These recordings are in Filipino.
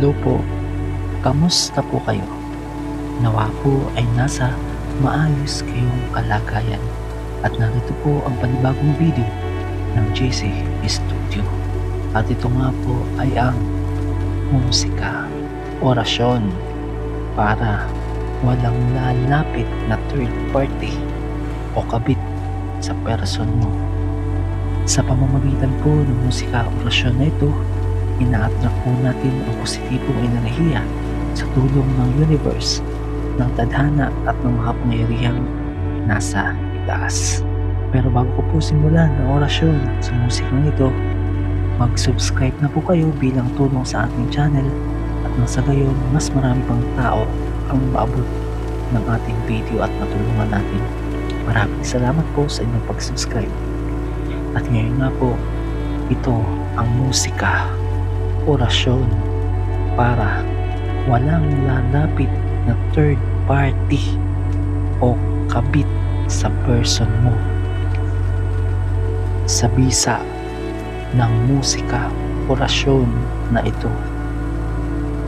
Hello po, kamusta po kayo? Nawa po ay nasa maayos kayong kalagayan at narito po ang panibagong video ng JC Studio. At ito nga po ay ang musika, orasyon para walang lalapit na third party o kabit sa person mo. Sa pamamagitan po ng musika orasyon na ito, ina-attract po natin ang positibong enerhiya sa tulong ng universe, ng tadhana at ng makapangyarihang nasa itaas. Pero bago ko po simulan ang orasyon sa musikang ito, mag-subscribe na po kayo bilang tulong sa ating channel at nang sa gayon mas marami pang tao ang maabot ng ating video at matulungan natin. Maraming salamat po sa inyong pag-subscribe. At ngayon nga po, ito ang musika, orasyon para walang lalapit na third party o kabit sa person mo. Sa bisa ng musika, orasyon na ito,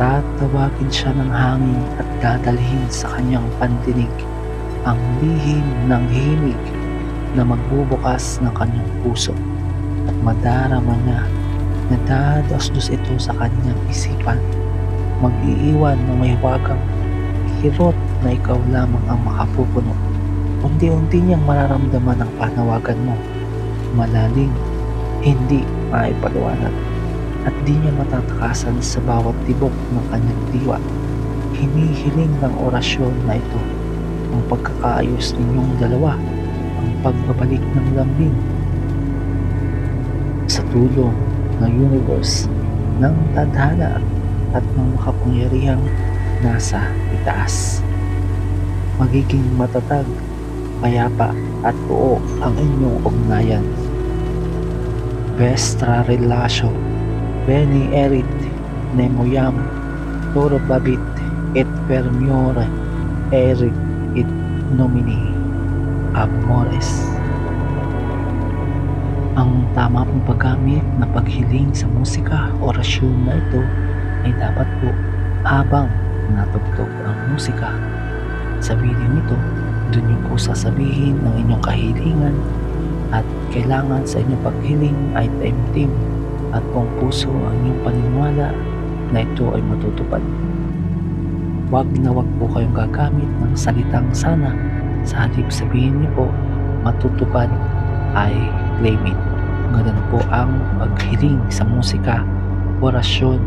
tatawagin siya ng hangin at dadalhin sa kanyang pandinig ang lihim ng himig na magbubukas ng kanyang puso at madarama niya na dadasdos ito sa kanyang isipan. Mag-iiwan ng may wagang kirot na ikaw lamang ang makapupuno. Unti-unti niyang mararamdaman ang panawagan mo. Malalim, hindi maipaliwanag, at di niya matatakasan sa bawat tibok ng kanyang diwa. Hinihiling ng orasyon na ito ang pagkakaayos ninyong dalawa, ang pagbabalik ng lambing sa tulong ng universe, ng tadhana at ng makapangyarihang nasa itaas. Magiging matatag, payapa at buo ang inyong ugnayan. Vestra relasyo, beni erit, nemoyam, toro babit, et fermiore, erit, et nomini, amores. Ang tama pong paggamit na paghiling sa musika, orasyon na ito ay dapat po habang natugtog ang musika. Sa video nito, doon niyo po sasabihin ng inyong kahilingan at kailangan sa inyong paghiling ay taimtim at buong puso ang inyong paniniwala na ito ay matutupad. Wag na wag po kayong gagamit ng salitang sana, sa halip sabihin niyo po matutupad ay claim it. Ganun po ang paghiling sa musika, orasyon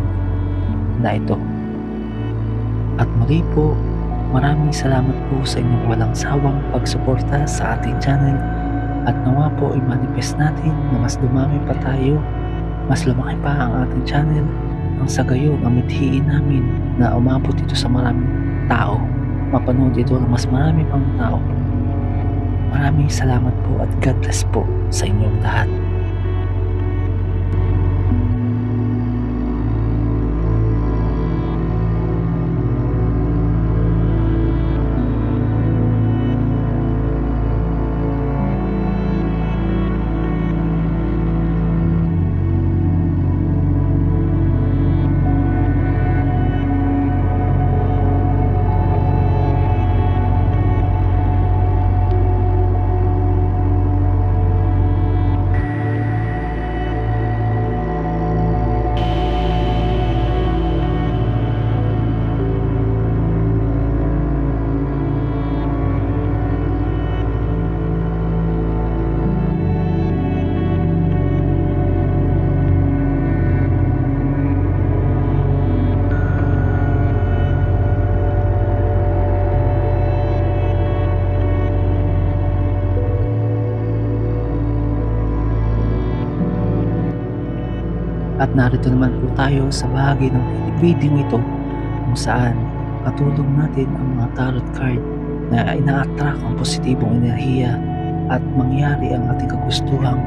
na ito. At muli po, maraming salamat po sa inyong walang sawang pagsuporta sa ating channel at nawa po i-manifest natin na mas dumami pa tayo, mas lumaki pa ang ating channel nang sa gayon ang mithiin namin na umabot ito sa maraming tao, mapanood ito ng mas marami pang tao. Maraming salamat po at God bless po sa inyong lahat. At narito naman po tayo sa bahagi ng video ito kung saan katulong natin ang mga tarot card na ina-attract ang positibong enerhiya at mangyari ang ating kagustuhang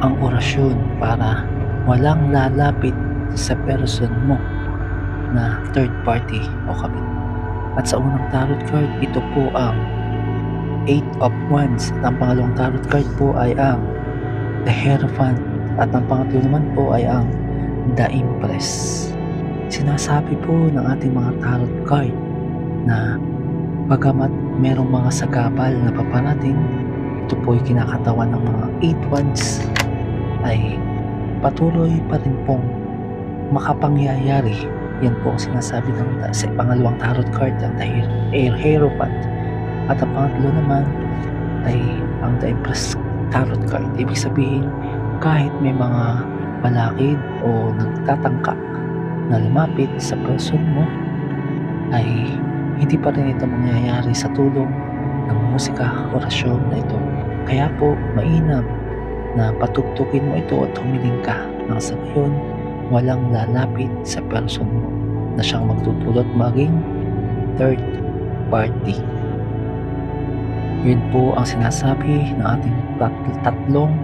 ang orasyon para walang lalapit sa person mo na third party o kabit. At sa unang tarot card, ito po ang 8 of Wands. At ang pangalawang tarot card po ay ang The Hierophant. At ang pangatlo naman po ay ang The Empress. Sinasabi po ng ating mga tarot card na bagamat merong mga sagabal na paparating, ito po ay kinakatawan ng mga 8 wands, ay patuloy pa rin pong makapangyayari. Yan po ang sinasabi ng sa pangalawang tarot card, ang Air Hierophant. At ang pangatlo naman ay ang The Empress tarot card. Ibig sabihin, kahit may mga balakid o nagtatangka na lumapit sa person mo, ay hindi pa rin ito mangyayari sa tulong ng musika, orasyon na ito. Kaya po, mainam na patugtugin mo ito at humiling ka nang sa ngayon walang lalapit sa person mo na siyang magtutulot maging third party. Yun po ang sinasabi ng ating tatlong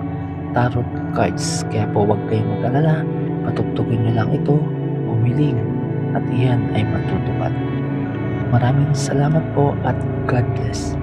tarot cards. Kaya po huwag kayong mag-alala, patugtugin nyo lang ito, humiling, at iyan ay matutupad. Maraming salamat po at God bless.